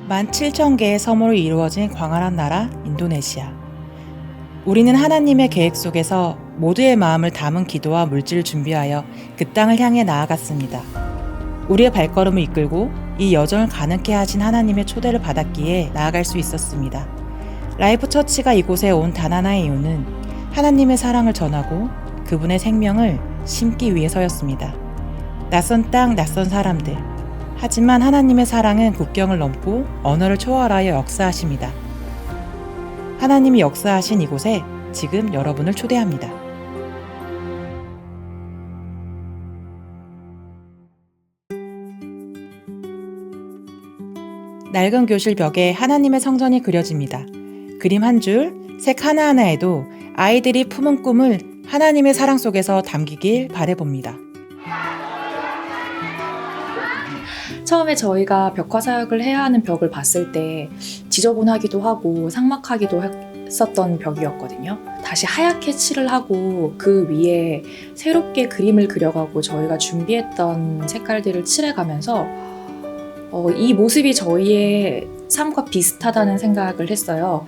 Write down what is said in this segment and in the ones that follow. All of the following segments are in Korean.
17,000개의 섬으로 이루어진 광활한 나라 인도네시아. 우리는 하나님의 계획 속에서 모두의 마음을 담은 기도와 물질을 준비하여 그 땅을 향해 나아갔습니다. 우리의 발걸음을 이끌고 이 여정을 가능케 하신 하나님의 초대를 받았기에 나아갈 수 있었습니다. 라이프 처치가 이곳에 온 단 하나의 이유는 하나님의 사랑을 전하고 그분의 생명을 심기 위해서였습니다. 낯선 땅, 낯선 사람들. 하지만 하나님의 사랑은 국경을 넘고 언어를 초월하여 역사하십니다. 하나님이 역사하신 이곳에 지금 여러분을 초대합니다. 낡은 교실 벽에 하나님의 성전이 그려집니다. 그림 한 줄, 색 하나하나에도 아이들이 품은 꿈을 하나님의 사랑 속에서 담기길 바라봅니다. 처음에 저희가 벽화 사역을 해야 하는 벽을 봤을 때 지저분하기도 하고 삭막하기도 했었던 벽이었거든요. 다시 하얗게 칠을 하고 그 위에 새롭게 그림을 그려가고 저희가 준비했던 색깔들을 칠해가면서 이 모습이 저희의 삶과 비슷하다는 생각을 했어요.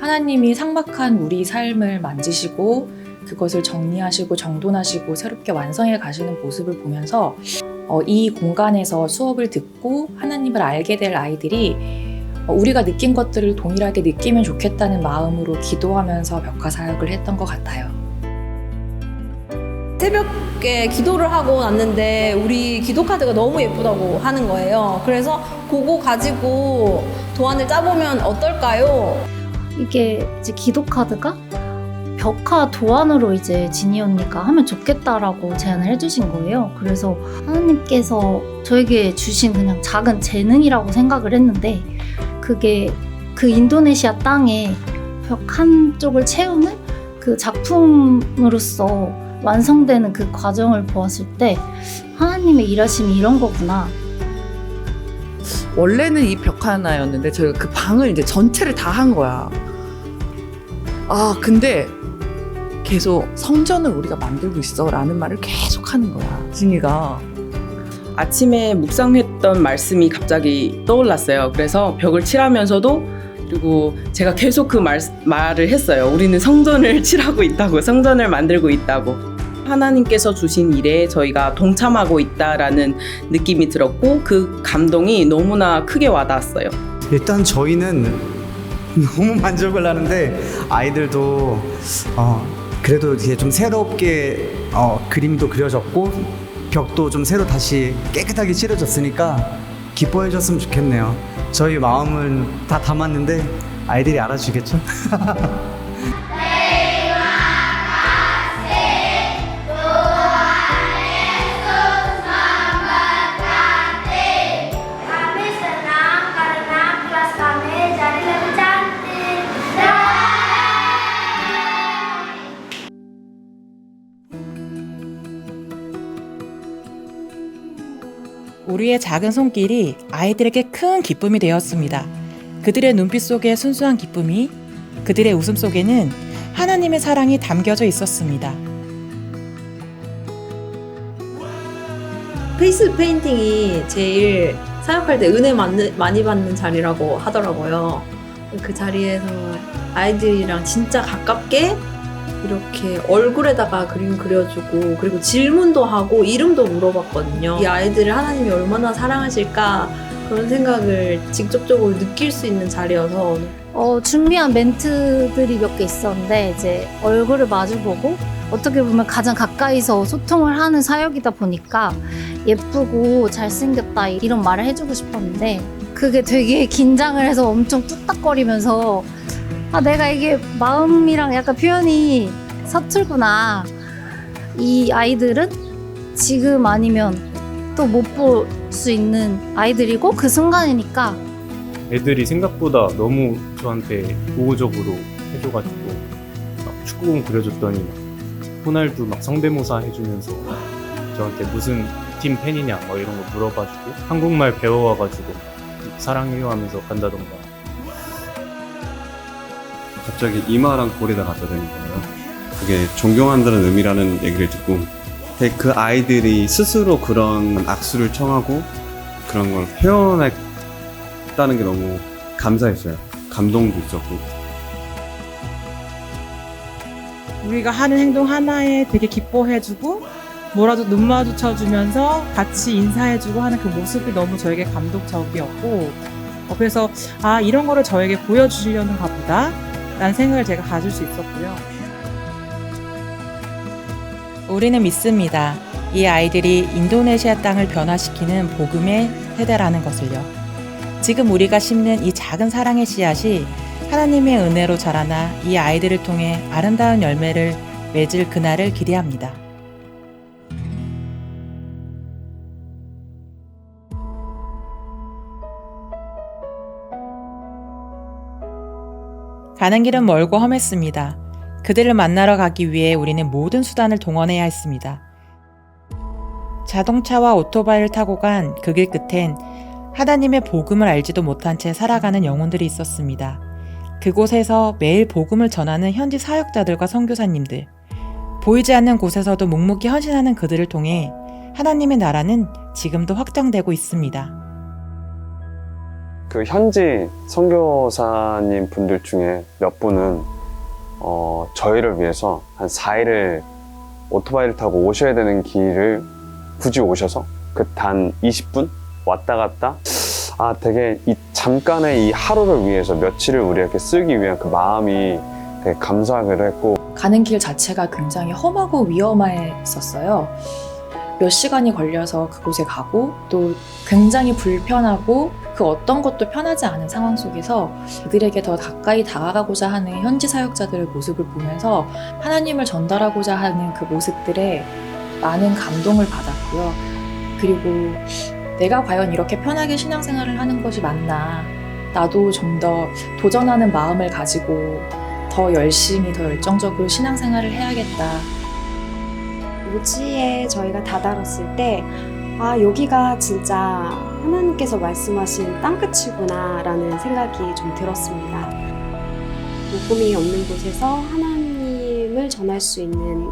하나님이 삭막한 우리 삶을 만지시고 그것을 정리하시고 정돈하시고 새롭게 완성해 가시는 모습을 보면서 이 공간에서 수업을 듣고 하나님을 알게 될 아이들이 우리가 느낀 것들을 동일하게 느끼면 좋겠다는 마음으로 기도하면서 벽화 사역을 했던 것 같아요. 새벽에 기도를 하고 왔는데 우리 기도 카드가 너무 예쁘다고 하는 거예요. 그래서 그거 가지고 도안을 짜보면 어떨까요? 이게 이제 기도 카드가 벽화 도안으로 이제 지니 언니가 하면 좋겠다라고 제안을 해주신 거예요. 그래서 하나님께서 저에게 주신 그냥 작은 재능이라고 생각을 했는데 그게 그 인도네시아 땅에 벽 한쪽을 채우는 그 작품으로서 완성되는 그 과정을 보았을 때 하나님의 일하심이 이런 거구나. 원래는 이 벽 하나였는데 저희가 그 방을 이제 전체를 다 한 거야. 근데 계속 성전을 우리가 만들고 있어 라는 말을 계속 하는 거야, 진이가. 아침에 묵상했던 말씀이 갑자기 떠올랐어요. 그래서 벽을 칠하면서도 그리고 제가 계속 그 말을 했어요. 우리는 성전을 칠하고 있다고, 성전을 만들고 있다고. 하나님께서 주신 일에 저희가 동참하고 있다라는 느낌이 들었고 그 감동이 너무나 크게 와닿았어요. 일단 저희는 너무 만족을 하는데 아이들도 그래도 이게 좀 새롭게 그림도 그려졌고 벽도 좀 새로 다시 깨끗하게 칠해졌으니까 기뻐해 줬으면 좋겠네요. 저희 마음은 다 담았는데 아이들이 알아주겠죠? 우리의 작은 손길이 아이들에게 큰 기쁨이 되었습니다. 그들의 눈빛 속에 순수한 기쁨이, 그들의 웃음 속에는 하나님의 사랑이 담겨져 있었습니다. 페이스 페인팅이 제일 사역할 때 은혜 많이 받는 자리라고 하더라고요. 그 자리에서 아이들이랑 진짜 가깝게 이렇게 얼굴에다가 그림 그려주고 그리고 질문도 하고 이름도 물어봤거든요. 이 아이들을 하나님이 얼마나 사랑하실까 그런 생각을 직접적으로 느낄 수 있는 자리여서 준비한 멘트들이 몇 개 있었는데 이제 얼굴을 마주보고 어떻게 보면 가장 가까이서 소통을 하는 사역이다 보니까 예쁘고 잘생겼다 이런 말을 해주고 싶었는데 그게 되게 긴장을 해서 엄청 뚝딱거리면서 내가 이게 마음이랑 약간 표현이 서툴구나. 이 아이들은 지금 아니면 또 못 볼 수 있는 아이들이고 그 순간이니까 애들이 생각보다 너무 저한테 우호적으로 해줘가지고 막 축구공 그려줬더니 막 호날두 막 성대모사 해주면서 저한테 무슨 팀 팬이냐 뭐 이런 거 물어봐주고 한국말 배워와가지고 사랑해요 하면서 간다던가. 갑자기 이마랑 볼에다 갖다 대는 거예요. 그게 존경한다는 의미라는 얘기를 듣고 그 아이들이 스스로 그런 악수를 청하고 그런 걸 표현했다는 했다는 게 너무 감사했어요. 감동도 있었고. 우리가 하는 행동 하나에 되게 기뻐해주고 뭐라도 눈 마주쳐주면서 같이 인사해주고 하는 그 모습이 너무 저에게 감동적이었고 그래서 이런 거를 저에게 보여주시려는가 보다 라는 생각을 제가 가질 수 있었고요. 우리는 믿습니다. 이 아이들이 인도네시아 땅을 변화시키는 복음의 세대라는 것을요. 지금 우리가 심는 이 작은 사랑의 씨앗이 하나님의 은혜로 자라나 이 아이들을 통해 아름다운 열매를 맺을 그날을 기대합니다. 가는 길은 멀고 험했습니다. 그들을 만나러 가기 위해 우리는 모든 수단을 동원해야 했습니다. 자동차와 오토바이를 타고 간 그 길 끝엔 하나님의 복음을 알지도 못한 채 살아가는 영혼들이 있었습니다. 그곳에서 매일 복음을 전하는 현지 사역자들과 선교사님들, 보이지 않는 곳에서도 묵묵히 헌신하는 그들을 통해 하나님의 나라는 지금도 확장되고 있습니다. 그 현지 선교사님 분들 중에 몇 분은 저희를 위해서 한 4일을 오토바이를 타고 오셔야 되는 길을 굳이 오셔서 그 단 20분 왔다 갔다 되게 이 잠깐의 이 하루를 위해서 며칠을 우리에게 쓰기 위한 그 마음이 되게 감사하기도 했고 가는 길 자체가 굉장히 험하고 위험했었어요. 몇 시간이 걸려서 그곳에 가고 또 굉장히 불편하고 그 어떤 것도 편하지 않은 상황 속에서 그들에게 더 가까이 다가가고자 하는 현지 사역자들의 모습을 보면서 하나님을 전달하고자 하는 그 모습들에 많은 감동을 받았고요. 그리고 내가 과연 이렇게 편하게 신앙생활을 하는 것이 맞나, 나도 좀 더 도전하는 마음을 가지고 더 열심히 더 열정적으로 신앙생활을 해야겠다. 오지에 저희가 다다랐을 때 여기가 진짜 하나님께서 말씀하신 땅끝이구나 라는 생각이 좀 들었습니다. 복음이 없는 곳에서 하나님을 전할 수 있는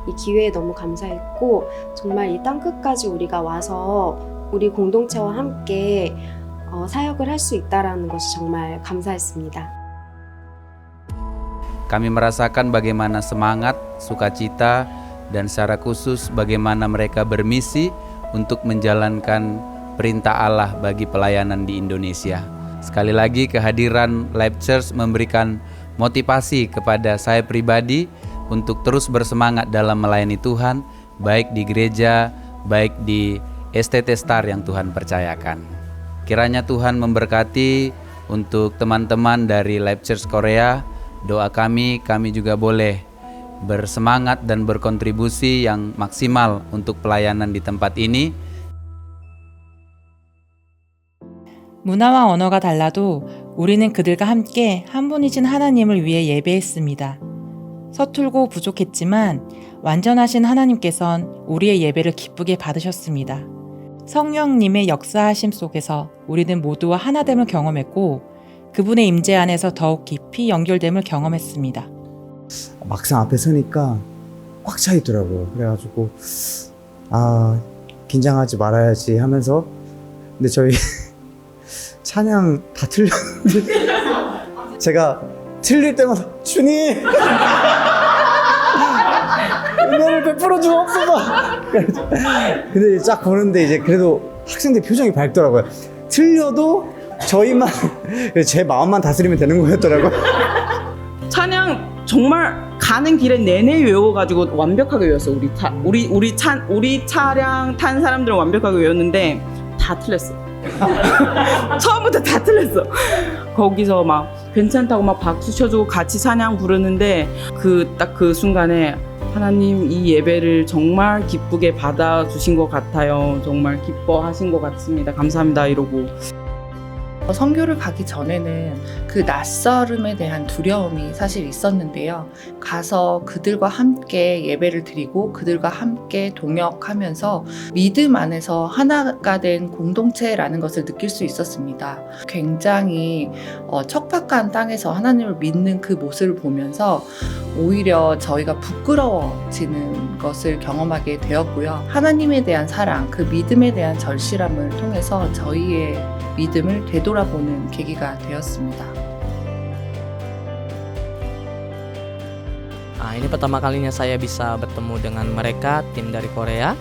이 기회에 너무 감사했고 정말 이 땅끝까지 우리가 와서 우리 공동체와 함께 사역을 할 수 있다는 것이 정말 감사했습니다. Kami merasakan bagaimana semangat, sukacita, dan secara khusus bagaimana mereka bermisi untuk menjalankan perintah Allah bagi pelayanan di Indonesia. Sekali lagi kehadiran Life Church memberikan motivasi kepada saya pribadi untuk terus bersemangat dalam melayani Tuhan, baik di gereja, baik di STT Star yang Tuhan percayakan. Kiranya Tuhan memberkati untuk teman-teman dari Life Church Korea. Doa kami juga boleh bersemangat dan berkontribusi yang maksimal untuk pelayanan di tempat ini. 문화와 언어가 달라도 우리는 그들과 함께 한 분이신 하나님을 위해 예배했습니다. 서툴고 부족했지만 완전하신 하나님께선 우리의 예배를 기쁘게 받으셨습니다. 성령님의 역사하심 속에서 우리는 모두와 하나됨을 경험했고 그분의 임재 안에서 더욱 깊이 연결됨을 경험했습니다. 막상 앞에 서니까 꽉 차 있더라고요. 그래가지고 긴장하지 말아야지 하면서 근데 저희 찬양 다 틀렸는데 제가 틀릴 때마다 주님 은혜를 베풀어 주옵소서. 근데 쫙 보는데 이제 그래도 학생들 표정이 밝더라고요. 틀려도 저희만 제 마음만 다스리면 되는 거였더라고요. 찬양 정말 가는 길에 내내 외워가지고 완벽하게 외웠어. 우리 차량 탄 사람들은 완벽하게 외웠는데 다 틀렸어. 처음부터 다 틀렸어. 거기서 막 괜찮다고 막 박수 쳐주고 같이 찬양 부르는데 딱 그 순간에 하나님 이 예배를 정말 기쁘게 받아주신 것 같아요. 정말 기뻐하신 것 같습니다. 감사합니다 이러고. 선교를 가기 전에는 그 낯설음에 대한 두려움이 사실 있었는데요. 가서 그들과 함께 예배를 드리고 그들과 함께 동역하면서 믿음 안에서 하나가 된 공동체라는 것을 느낄 수 있었습니다. 굉장히 척박한 땅에서 하나님을 믿는 그 모습을 보면서 오히려 저희가 부끄러워지는 것을 경험하게 되었고요. 하나님에 대한 사랑, 그 믿음에 대한 절실함을 통해서 저희의 믿음을 되돌아보는 계기가 되었습니다. Ini pertama kalinya saya bisa bertemu dengan mereka, tim dari Korea.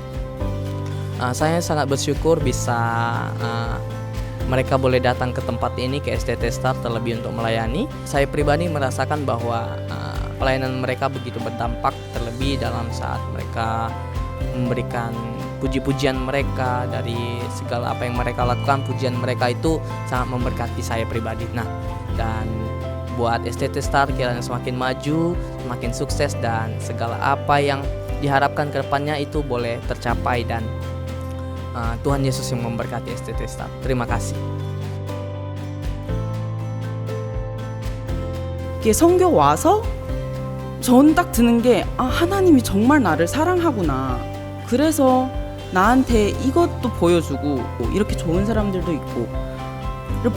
Saya sangat bersyukur bisa mereka boleh datang ke tempat ini, ke STT Star, terlebih untuk melayani. Saya pribadi merasakan bahwa pelayanan mereka begitu berdampak, terlebih dalam saat mereka memberikan puji-pujian mereka dari segala apa yang mereka lakukan. Pujian mereka itu sangat memberkati saya pribadi. Nah, dan buat STT Star kiranya semakin maju, semakin sukses, dan segala apa yang diharapkan ke depannya itu boleh tercapai, dan Tuhan Yesus yang memberkati STT Star. Terima kasih. 이게 선교 와서 전 딱 드는 게 하나님이 정말 나를 사랑하구나. 그래서 나한테 이것도 보여주고 이렇게 좋은 사람들도 있고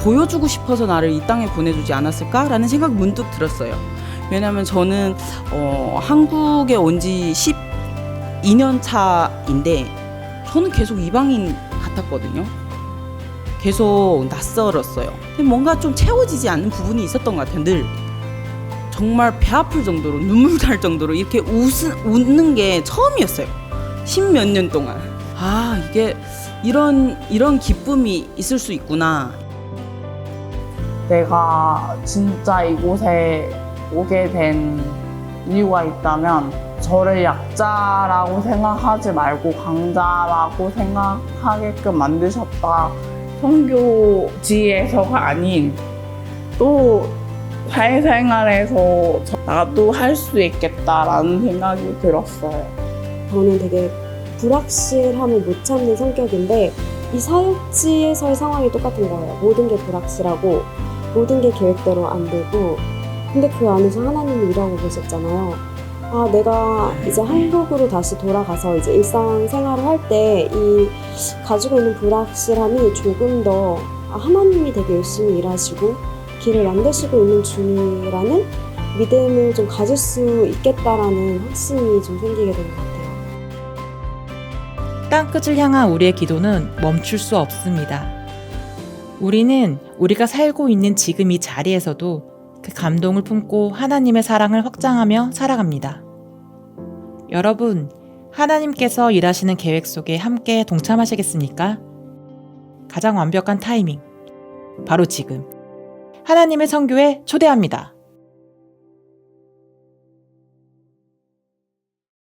보여주고 싶어서 나를 이 땅에 보내주지 않았을까라는 생각이 문득 들었어요. 왜냐하면 저는 한국에 온 지 12년 차인데 저는 계속 이방인 같았거든요. 계속 낯설었어요. 근데 뭔가 좀 채워지지 않는 부분이 있었던 것 같아요. 늘 정말 배 아플 정도로 눈물 날 정도로 이렇게 웃는 게 처음이었어요. 10몇 년 동안. 이게 이런 기쁨이 있을 수 있구나. 내가 진짜 이곳에 오게 된 이유가 있다면 저를 약자라고 생각하지 말고 강자라고 생각하게끔 만드셨다. 선교지에서가 아닌 또 사회생활에서 나도 할 수 있겠다라는 생각이 들었어요. 저는 되게 불확실함을 못 참는 성격인데 이 사역지에서의 상황이 똑같은 거예요. 모든 게 불확실하고 모든 게 계획대로 안 되고, 근데 그 안에서 하나님이 일하고 계셨잖아요. 내가 이제 한국으로 다시 돌아가서 이제 일상생활을 할 때 이 가지고 있는 불확실함이 조금 더 하나님이 되게 열심히 일하시고 길을 만드시고 있는 중이라는 믿음을 좀 가질 수 있겠다라는 확신이 좀 생기게 된 것 같아요. 땅끝을 향한 우리의 기도는 멈출 수 없습니다. 우리는 우리가 살고 있는 지금 이 자리에서도 그 감동을 품고 하나님의 사랑을 확장하며 살아갑니다. 여러분, 하나님께서 일하시는 계획 속에 함께 동참하시겠습니까? 가장 완벽한 타이밍, 바로 지금 하나님의 선교에 초대합니다.